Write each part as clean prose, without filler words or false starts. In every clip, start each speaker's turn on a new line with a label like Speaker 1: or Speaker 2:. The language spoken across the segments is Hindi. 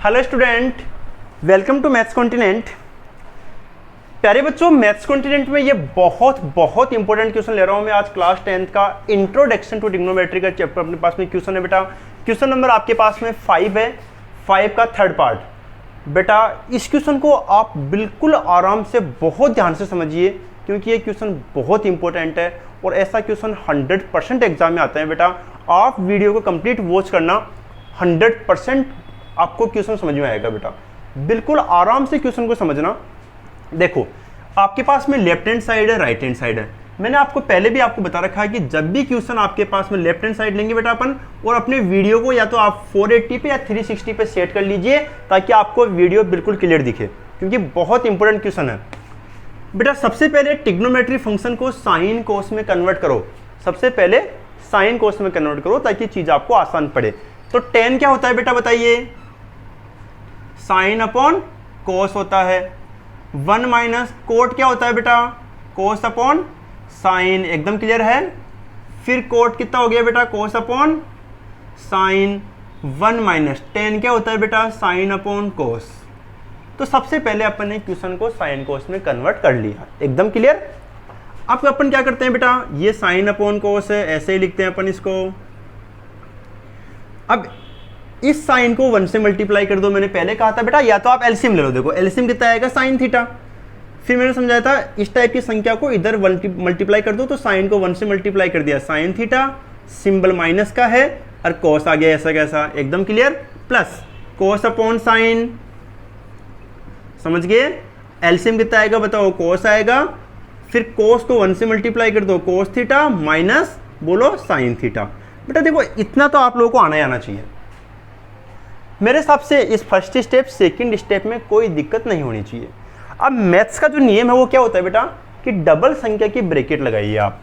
Speaker 1: Hello student, welcome to maths continent. प्यारे बच्चों, मैथ्स कॉन्टिनेंट में ये बहुत इंपॉर्टेंट क्वेश्चन ले रहा हूँ मैं आज क्लास 10th का इंट्रोडक्शन टू ट्रिग्नोमेट्री का चैप्टर अपने पास में क्वेश्चन है बेटा। क्वेश्चन नंबर आपके पास में 5 है, 5 का थर्ड पार्ट। बेटा इस क्वेश्चन को आप बिल्कुल आराम से बहुत ध्यान से समझिए क्योंकि ये क्वेश्चन बहुत इंपॉर्टेंट है और ऐसा क्वेश्चन 100% एग्जाम में आता है। बेटा आप वीडियो को कंप्लीट वॉच करना, 100% आपको क्वेश्चन समझ में आएगा। बेटा बिल्कुल आराम से क्वेश्चन को समझना। देखो आपके पास में लेफ्ट हैंड साइड है, राइट हैंड साइड है। मैंने आपको पहले भी आपको बता रखा है कि जब भी क्वेश्चन आपके पास में लेफ्ट हैंड साइड लेंगे बेटा अपन, और अपने वीडियो को या तो आप 480 पे या 360 पे सेट कर लीजिए ताकि आपको वीडियो बिल्कुल क्लियर दिखे क्योंकि बहुत इंपॉर्टेंट क्वेश्चन है। बेटा सबसे पहले ट्रिग्नोमेट्री फंक्शन को साइन कोस में कन्वर्ट करो। सबसे पहले साइन कोस में कन्वर्ट करो ताकि चीज आपको आसान पड़े। तो tan क्या होता है बेटा बताइए? साइन अपॉन कोस होता है। 1 माइनस कोट क्या होता है बेटा? कोस अपॉन साइन। एकदम क्लियर है। फिर कोट कितना हो गया बेटा? कोस अपॉन साइन। 1 माइनस tan क्या होता है बेटा? साइन अपॉन कोस। तो सबसे पहले अपन ने क्वेश्चन को साइन कोस में कन्वर्ट कर लिया। एकदम क्लियर। अब अपन क्या करते हैं बेटा, ये साइन अपॉन कोस है, ऐसे ही लिखते हैं अपन इसको। अब इस साइन को 1 से मल्टीप्लाई कर दो। मैंने पहले कहा था बेटा या तो आप एलसीएम ले लो। देखो एलसीएम कितना आएगा? Sine theta. फिर मैंने समझाया था इस टाइप की संख्या को इधर मल्टीप्लाई कर दो, तो साइन को 1 से मल्टीप्लाई कर दिया, साइन थीटा। सिंबल माइनस का है और कोस आ गया ऐसा कैसा। एकदम clear. Plus cos upon sine. समझ गए? एलसीएम कितना आएगा बताओ? कोस आएगा। फिर कोस को 1 से मल्टीप्लाई कर दो, कोस थीटा माइनस बोलो साइन थीटा। बेटा देखो इतना तो आप लोगों को आना ही आना चाहिए। मेरे हिसाब से इस फर्स्ट स्टेप सेकंड स्टेप में कोई दिक्कत नहीं होनी चाहिए। अब मैथ्स का जो नियम है वो क्या होता है बेटा कि डबल संख्या की ब्रैकेट लगाइए आप।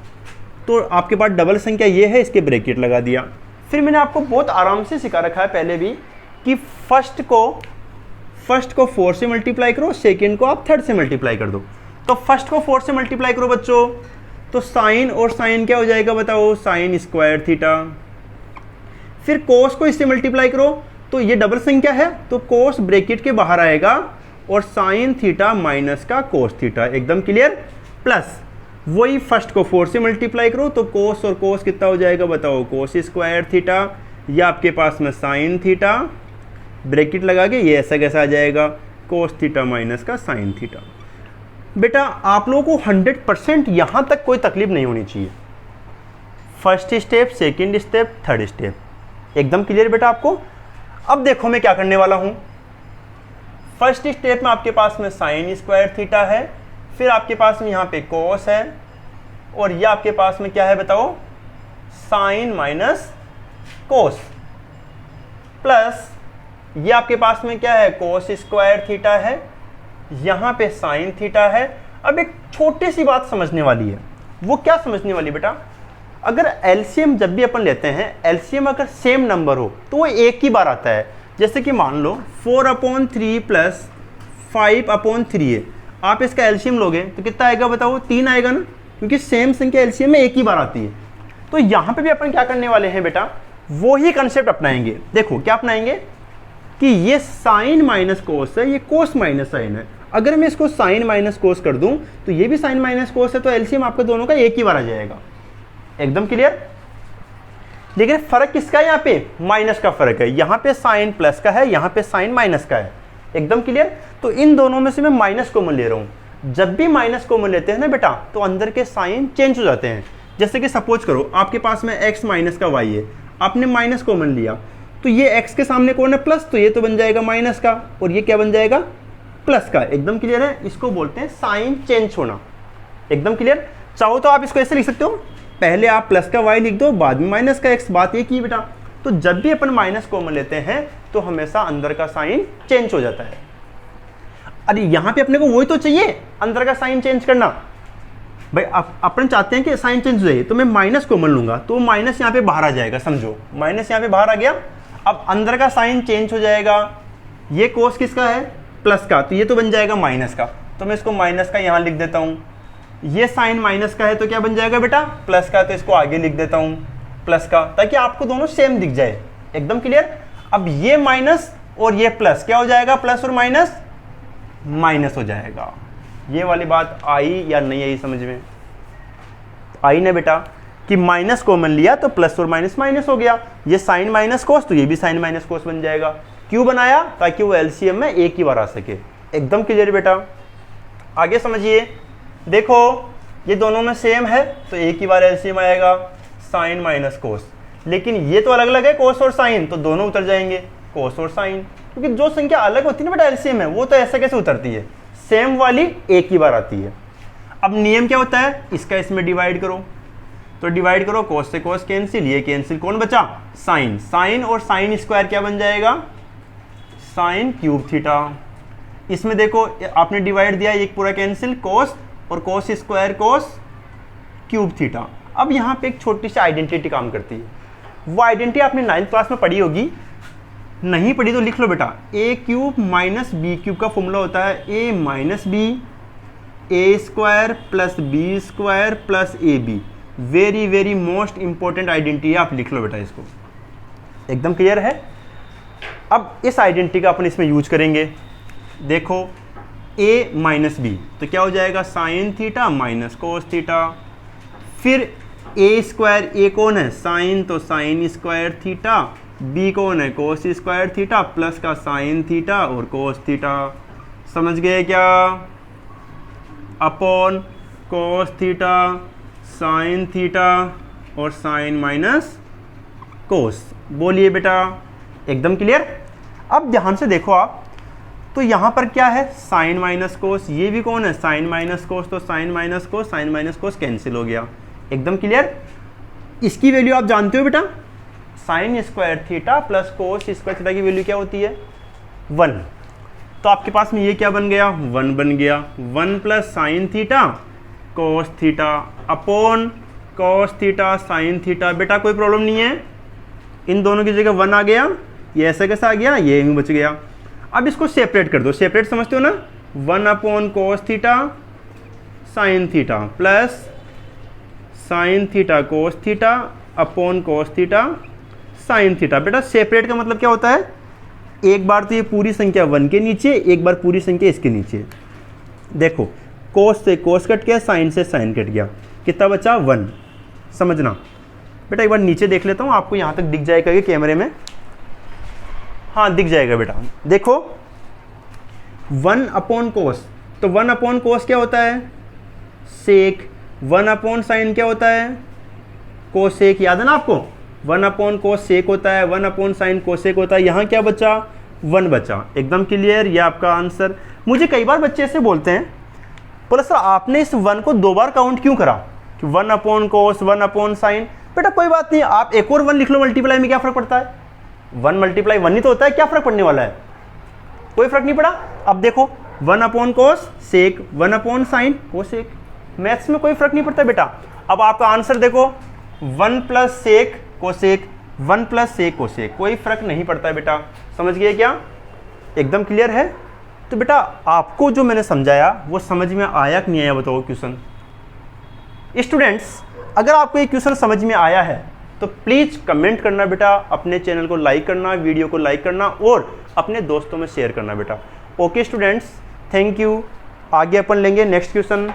Speaker 1: तो आपके पास डबल संख्या ये है, इसके ब्रैकेट लगा दिया। फिर मैंने आपको बहुत आराम से सिखा रखा है पहले भी कि फर्स्ट को 4 से मल्टीप्लाई करो, सेकेंड को आप 3rd से मल्टीप्लाई कर दो। तो फर्स्ट को 4 से मल्टीप्लाई करो बच्चों, तो साइन और साइन क्या हो जाएगा बताओ? Sine square theta. फिर कोस को इससे मल्टीप्लाई करो, तो ये डबल संख्या है तो कोस ब्रैकेट के बाहर आएगा और साइन थीटा माइनस का कोस थीटा। एकदम क्लियर। प्लस वही फर्स्ट को 4 से मल्टीप्लाई करो, तो कोस और कोस कितना हो जाएगा बताओ? Cos square theta. या आपके पास में साइन थीटा, ब्रैकेट लगा के ये ऐसा कैसा आ जाएगा? कोस थीटा माइनस का साइन थीटा। बेटा आप लोगों को 100% यहां तक कोई तकलीफ नहीं होनी चाहिए। First step, second step, third step एकदम क्लियर बेटा आपको। अब देखो मैं क्या करने वाला हूं। फर्स्ट स्टेप में आपके पास में साइन स्क्वायर थीटा है, फिर आपके पास में यहां पे कोस है और ये आपके पास में क्या है बताओ? Sign minus cos. प्लस ये आपके पास में क्या है? कोस स्क्वायर थीटा है, यहां पे साइन थीटा है। अब एक छोटी सी बात समझने वाली है। वो क्या समझने वाली बेटा? अगर एलसीएम जब भी अपन लेते हैं, एलसीएम अगर सेम नंबर हो तो वो एक ही बार आता है। जैसे कि मान लो 4/3 प्लस 5/3 है। आप इसका एलसीएम लोगे तो कितना आएगा बताओ? 3 आएगा ना, क्योंकि सेम संख्या एलसीएम में एक ही बार आती है। तो यहां पे भी अपन क्या करने वाले हैं बेटा? वो ही कंसेप्ट अपनाएंगे। देखो क्या अपनाएंगे कि ये साइन माइनस कोस है, ये कोस माइनस साइन है। अगर मैं इसको साइन माइनस कोस कर दूं तो ये भी साइन माइनस कोस है, तो एलसीएम आपके दोनों का एक ही बार आ जाएगा। एकदम क्लियर। लेकिन फर्क किसका है? यहाँ पे माइनस का फर्क है। यहाँ पे साइन प्लस का है, यहाँ पे साइन माइनस का है। एकदम क्लियर। तो इन दोनों में से मैं माइनस कॉमन ले रहा हूँ। जब भी माइनस कॉमन लेते हैं ना बेटा तो अंदर के साइन चेंज हो जाते हैं। जैसे कि सपोज करो आपके पास में x माइनस का y है, आपने माइनस कॉमन लिया तो ये x के सामने कौन है? प्लस, तो ये तो बन जाएगा माइनस का और ये क्या बन जाएगा? प्लस का। एकदम क्लियर है। इसको बोलते हैं साइन चेंज होना। एकदम क्लियर। चाहो तो आप इसको ऐसे लिख सकते हो, पहले आप प्लस का y लिख दो, बाद में माइनस का x। बात ये की बेटा। तो जब भी अपन माइनस कॉमन लेते हैं तो हमेशा अंदर का साइन चेंज हो जाता है। अरे यहां पे अपने को वही तो चाहिए, अंदर का साइन चेंज करना। भाई अपन चाहते हैं कि साइन चेंज हो जाए, तो मैं माइनस कॉमन लूंगा तो माइनस यहाँ पे बाहर आ जाएगा। समझो माइनस यहाँ पे बाहर आ गया, अब अंदर का साइन चेंज हो जाएगा। ये कोस किसका है? प्लस का, तो ये तो बन जाएगा माइनस का। तो मैं इसको माइनस का यहाँ लिख देता हूँ। ये साइन माइनस का है तो क्या बन जाएगा बेटा? प्लस का, तो इसको आगे लिख देता हूं प्लस का, ताकि आपको दोनों सेम दिख जाए। एकदम क्लियर। अब ये माइनस और ये प्लस क्या हो जाएगा, प्लस और माइनस माइनस हो जाएगा। ये वाली बात आई या नहीं आई समझ में? आई ना बेटा, कि माइनस कॉमन लिया तो प्लस और माइनस माइनस हो गया, ये साइन माइनस कोस तो ये भी साइन माइनस कोस बन जाएगा। क्यों बनाया? ताकि वो एलसीएम में एक ही बार आ सके। एकदम क्लियर बेटा। आगे समझिए, देखो ये दोनों में सेम है तो एक ही बार एलसीएम आएगा, साइन माइनस कोस। लेकिन ये तो अलग अलग है कोस और साइन, तो दोनों उतर जाएंगे कोस और साइन, क्योंकि जो संख्या अलग होती है ना बेटा एलसीएम में, वो तो ऐसे कैसे उतरती है, सेम वाली एक ही बार आती है। अब नियम क्या होता है, इसका इसमें डिवाइड करो, तो डिवाइड करो, कोस से कोस कैंसिल, ये कैंसिल, कौन बचा, साइन। साइन और साइन स्क्वायर क्या बन जाएगा, साइन क्यूब थीटा। इसमें देखो आपने डिवाइड दिया, एक पूरा कैंसिल, कोस और cos square cos cube theta. अब यहाँ पे एक छोटी सी आइडेंटिटी काम करती है, वो आइडेंटिटी आपने 9th क्लास में पढ़ी होगी, नहीं पढ़ी तो लिख लो बेटा। A cube minus B cube का फॉर्मूला होता है A minus B, A square plus B square plus A B. Very very most important identity है, आप लिख लो बेटा इसको। एकदम क्लियर है? अब इस आइडेंटिटी का अपन इसमें यूज करेंगे। देखो a माइनस बी तो क्या हो जाएगा, sine theta minus cos theta. फिर a स्क्वायर, a कौन है, साइन, तो साइन स्क्वायर थीटा, b कौन है, कोस स्क्वायर थीटा, प्लस का साइन थीटा और कोस थीटा। समझ गए क्या? Upon cos theta sine theta और साइन माइनस कोस। बोलिए बेटा, एकदम क्लियर? अब ध्यान से देखो आप, तो यहाँ पर क्या है, साइन माइनस कोस, ये भी कौन है, साइन माइनस कोस, तो साइन माइनस कोस कैंसिल हो गया। एकदम क्लियर? इसकी वैल्यू आप जानते हो बेटा, sine square theta plus cos square theta की वैल्यू क्या होती है, 1। तो आपके पास में ये क्या बन गया, 1 बन गया। 1 plus sine theta cos theta upon cos theta sine theta. बेटा कोई प्रॉब्लम नहीं है, इन दोनों की जगह 1 आ गया, ये ऐसा कैसा आ गया, ये भी बच गया। अब इसको सेपरेट कर दो, सेपरेट समझते हो ना, 1 upon cos theta sine theta plus sine theta cos theta upon cos theta sine theta. बेटा सेपरेट का मतलब क्या होता है, एक बार तो ये पूरी संख्या 1 के नीचे, एक बार पूरी संख्या इसके नीचे। देखो कोस से कोस कट गया, साइन से साइन कट गया, कितना बचा, 1। समझना बेटा, एक बार नीचे देख लेता हूँ, आपको यहाँ तक दिख जाएगा ये कैमरे में, हाँ दिख जाएगा बेटा। देखो 1 अपॉन कोस, तो 1 अपॉन कोस क्या होता है, सेक। 1 अपॉन साइन क्या होता है, कोसेक। याद है ना आपको, 1 अपॉन कोस सेक होता है, 1 अपॉन साइन कोसेक होता है। यहाँ क्या बचा, 1 बचा। एकदम क्लियर, ये आपका आंसर। मुझे कई बार बच्चे ऐसे बोलते हैं, बोले सर आपने इस 1 को 2 बार काउंट क्यों करा, कि 1 अपॉन कोस 1 अपॉन साइन। बेटा कोई बात नहीं, आप एक और 1 लिख लो, मल्टीप्लाई में क्या फर्क पड़ता है, 1 मल्टीप्लाई 1 ही तो होता है, क्या फर्क पड़ने वाला है, कोई फर्क नहीं पड़ा। अब देखो 1 अपॉन कोस सेक, 1 अपॉन साइन कोसेक, मैथ्स में कोई फर्क नहीं पड़ता बेटा। अब आपका आंसर देखो, 1 plus sec cosec, 1 plus sec cosec, कोई फर्क नहीं पड़ता है बेटा। समझ गए क्या? एकदम क्लियर है? तो बेटा आपको जो मैंने समझाया वो समझ में आया कि नहीं आया, बताओ क्वेश्चन। स्टूडेंट्स अगर आपको ये क्वेश्चन समझ में आया है तो प्लीज़ कमेंट करना बेटा, अपने चैनल को लाइक करना, वीडियो को लाइक करना और अपने दोस्तों में शेयर करना बेटा। Okay students, thank you. आगे अपन लेंगे नेक्स्ट क्वेश्चन।